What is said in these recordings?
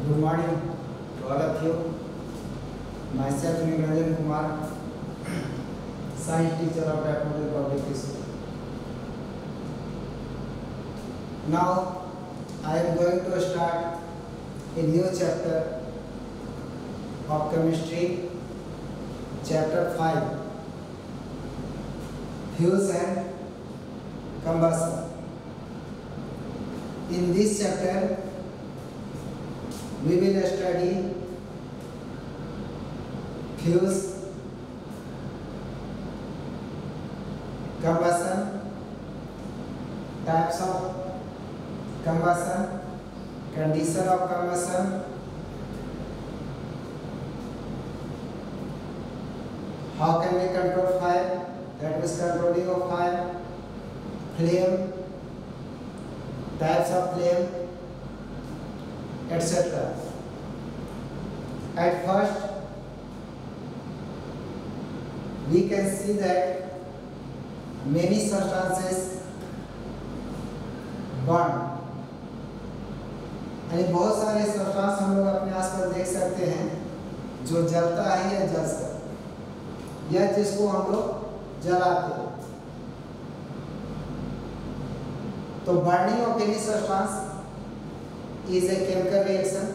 Good morning to all of you. Myself Niranjan Kumar, science teacher of Daffodil Public School. Now I am going to start a new chapter of chemistry, chapter 5, Fuse and combustion. In this chapter, we will study fuse, combustion, types of combustion, condition of combustion, how can we control fire, that is controlling of fire, flame, types of flame, etc. At first, we can see that many substances burn. यानी बहुत सारे substance हम लोग अपने आसपास देख सकते हैं जो जलता है या जल सकता या जिसको हम लोग जलाते हैं. तो burning of any substance is a chemical reaction.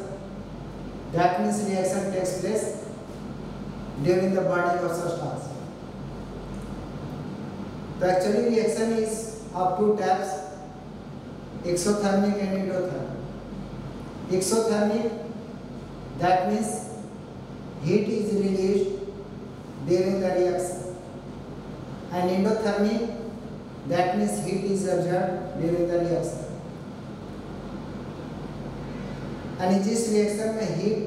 That means reaction takes place during the burning of substance. The actually reaction is of two types, exothermic and endothermic. Exothermic, that means heat is released during the reaction, and endothermic, that means heat is absorbed during the reaction. and जिस reaction में heat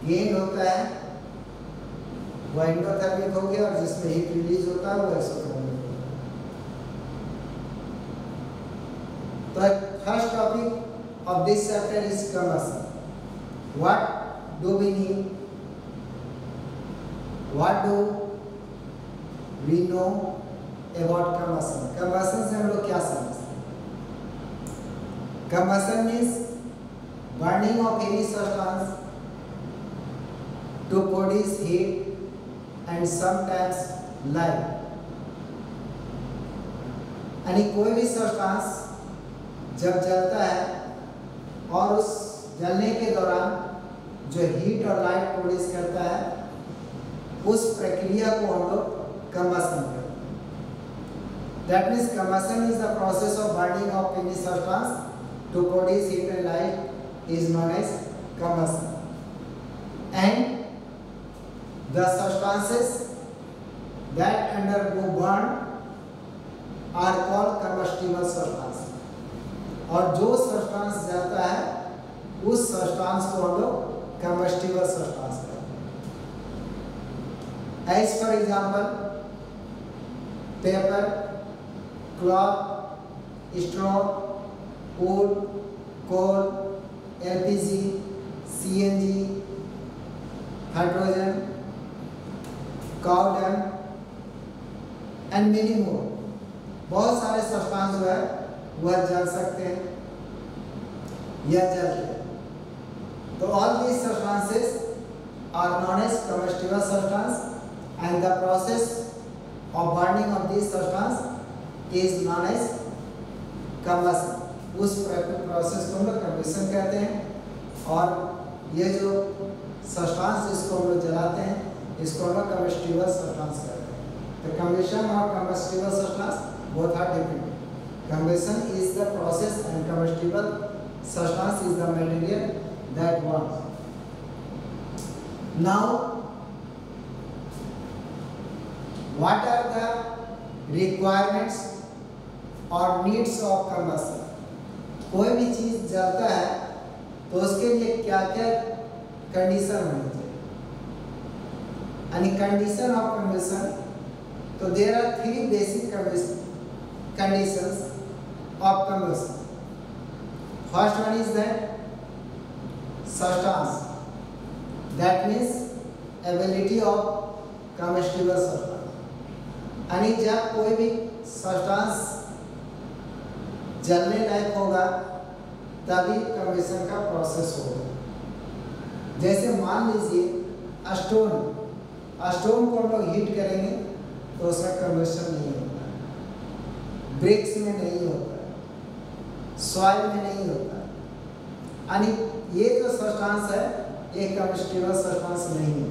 gain होता है वह endothermic हो गया और जिसमें heat release होता है वो एक्सोथर्मिक हो गया. तो first topic of this chapter is combustion. What do we need, what do we know about combustion. Combustion से हम लोग क्या समझते हैं? Combustion means burning of any substance to produce heat and sometimes light. यानी कोई भी सब्सटेंस जब जलता है और उस जलने के दौरान जो हीट और लाइट प्रोड्यूस करता है उस प्रक्रिया को हम लोग कंबशन कहते हैं. That means combustion is the process of burning of any substance to produce heat and light is known as combustion, and the substances that undergo burn are called combustible substance. और जो substance जलता है उस substance को हम लोग combustible substance कहते हैं. As for example, paper, cloth, straw, wood, coal, LPG, CNG, hydrogen, cow dung and many more. बहुत सारे सब्सटेंस जो है वह जल सकते हैं या जलते हैं. तो all these substances are known as combustible substance and the process of burning of these substance is known as combustion. उस प्रोसेस को हम लोग कंबशन कहते हैं और ये जो सब्सटेंस जिसको हम लोग जलाते हैं इसको हम लोग कम्बस्टिबल सब्सटेंस कहते हैं. तो कंबशन और combustible substance both are different. Combustion is the process and combustible substance is the material that burns. Now what are the requirements और नीड्स ऑफ कंबशन. कोई भी चीज जलता है तो उसके लिए क्या क्या कंडीशन होनी चाहिए. यानी कंडीशन ऑफ कंबशन, तो there are 3 basic conditions of combustion. First one is that substance, that means ability of combustible substance. यानी जब कोई भी सब्सटेंस जलने लायक होगा तभी कंबशन का प्रोसेस होगा. जैसे मान लीजिए स्टोन को हम लोग हीट करेंगे तो उसका कम्बशन नहीं होता है, ब्रिक्स में नहीं होता है, सॉइल में नहीं होता है, यानी ये जो सब्सटेंस है ये कम्बस्टिबल सब्सटेंस नहीं है।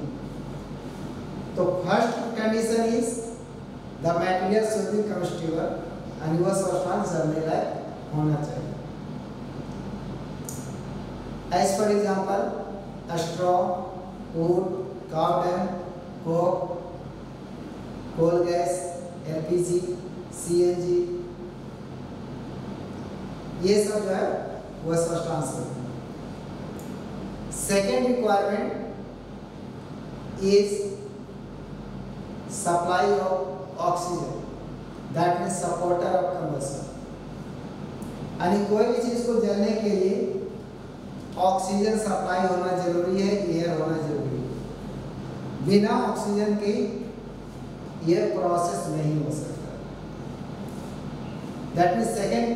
तो first condition is the material should be combustible and वो सब्सटेंस जलने लायक होना चाहिए। As for example, straw, wood, cow dung, coke, coal gas, LPG, CNG, ये सब जो है वो सब्सटेंस है। Second requirement is supply of oxygen, that means supporter of combustion. यानी कोई भी चीज को जलने के लिए ऑक्सीजन सप्लाई होना जरूरी है, एयर होना जरूरी है। बिना ऑक्सीजन के ये प्रोसेस नहीं हो सकता। That means second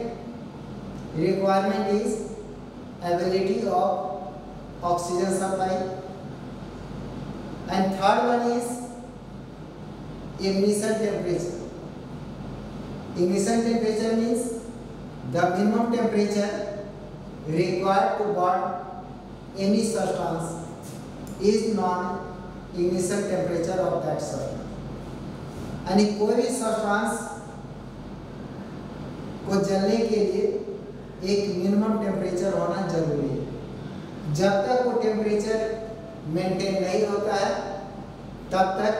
requirement is ability of oxygen supply and third one is ignition temperature. Ignition temperature means the minimum temperature required to burn any substance is non-ignition temperature of that substance. यानी कोई भी substance को जलने के लिए एक minimum temperature होना जरूरी है। जब तक वो टेम्परेचर मेंटेन नहीं होता है तब तक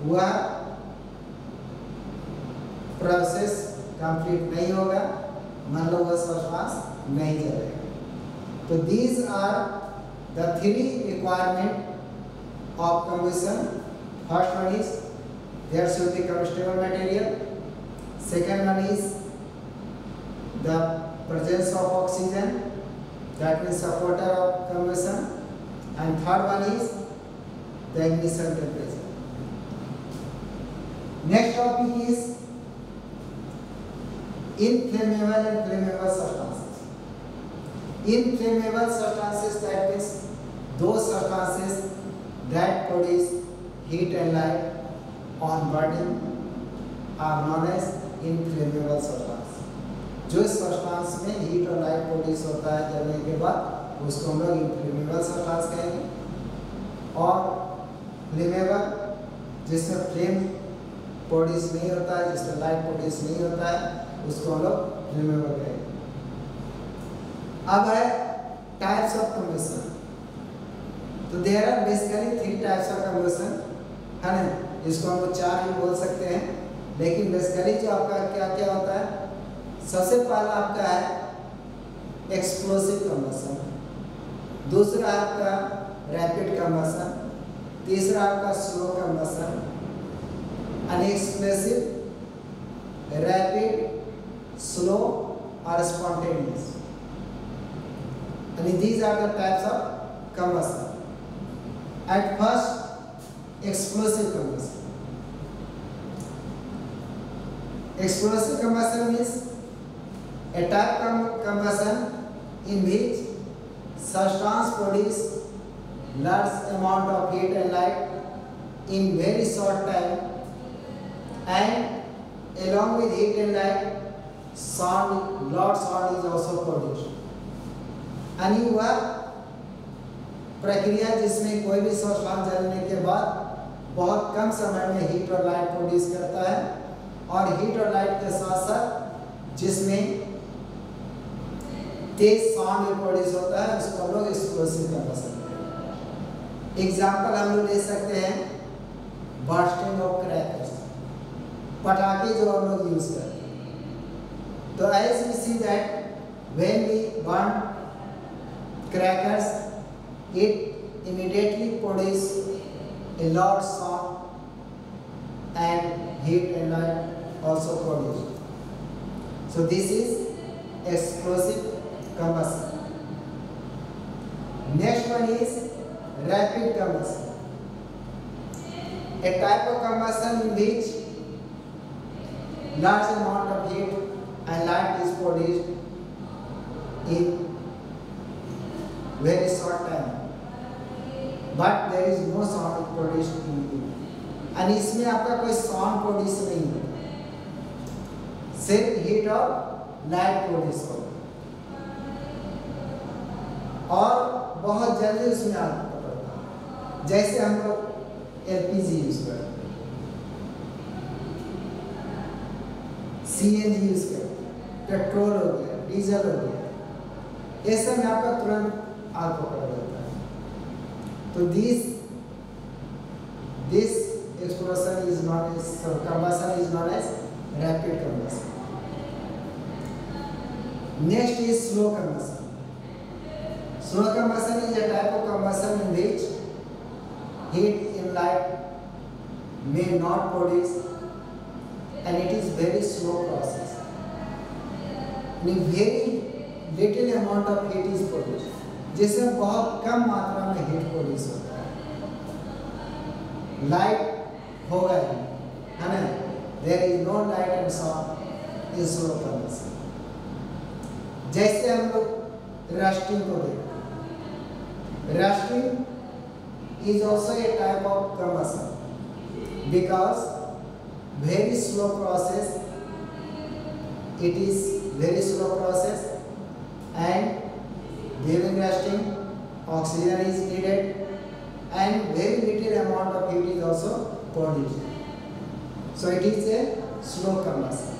वह प्रोसेस कंप्लीट नहीं होगा, मान लो वह सब्सटेंस नहीं जलेगा। तो these are the three requirement of combustion. First one is there should be combustible material, second one is the presence of oxygen, that means supporter of combustion, and third one is the ignition temperature. Next topic is inflammable and flammable substances. Inflammable substances, that means those substances that produce heat and light on burning are known as inflammable substances. जो substance में heat और light produce होता है जलने के बाद उसको हम लोग इनफ्लेमेबल सब्सटेंस कहेंगे। और फ्लेमेबल जिसमें फ्लेम प्रोड्यूस नहीं होता है, जिसमें लाइट प्रोड्यूस नहीं होता है, उसको हम लोग फ्लेमेबल कहेंगे। अब है टाइप्स ऑफ कम्बशन। तो there are basically three types of combustion, है ना, जिसको हम लोग चार भी बोल सकते हैं, लेकिन बेसिकली जो आपका क्या क्या होता है, सबसे पहला आपका है एक्सप्लोसिव कम्बशन, दूसरा आपका रैपिड कम्बशन, तीसरा आपका स्लो कम्बशन, अनएक्सप्लोसिव, रैपिड, स्लो और spontaneous. And these are the types of combustion. At first, explosive combustion. Explosive combustion means a type of combustion in which substance produce large amount of heat and light in very short time, and along with heat and light sound, loud sound is also produced. यानी वह प्रक्रिया जिसमें कोई भी substance जलने के बाद बहुत कम समय में हीट और लाइट प्रोड्यूस करता है, और हीट और लाइट के साथ साथ जिसमें तेज साउंड प्रोड्यूस होता है, उसको हम लोग एक्सप्लोसिव कम्बशन कहते हैं। एग्जाम्पल हम लोग ले सकते हैं बर्स्टिंग ऑफ क्रैकर्स, पटाखे जो हम लोग यूज करते हैं। तो as we see that when we burn crackers, it immediately produce a loud sound, and heat and light also produced. So this is explosive combustion. Next one is rapid combustion, a type of combustion in which large amount of heat and light is produced in very short time, but there is no sound produced in it. And इसमें आपका कोई sound produce नहीं होता, सिर्फ heat और light produce होगा और बहुत जल्दी उसमें आग पकड़ता है। जैसे हम लोग एलपीजी यूज करते हैं, सीएनजी यूज करते हैं, पेट्रोल हो गया, डीजल हो गया, ये सब में आपका तुरंत आग पकड़ जाता है। तो this explosion is known as combustion is known as rapid combustion. Next is slow combustion. Slow combustion is a type of combustion in which heat in light may not produce and it is very slow process. In very little amount of heat is produced, जिसमें बहुत कम मात्रा में heat produce होता है। Light होगा ही, है ना? There is no light and sound in slow combustion. जैसे हम लोग रस्टिंग को देखते हैं, rusting is also a type of combustion because very slow process, it is very slow process and during rusting oxygen is needed and very little amount of heat is also produced, so it is a slow combustion.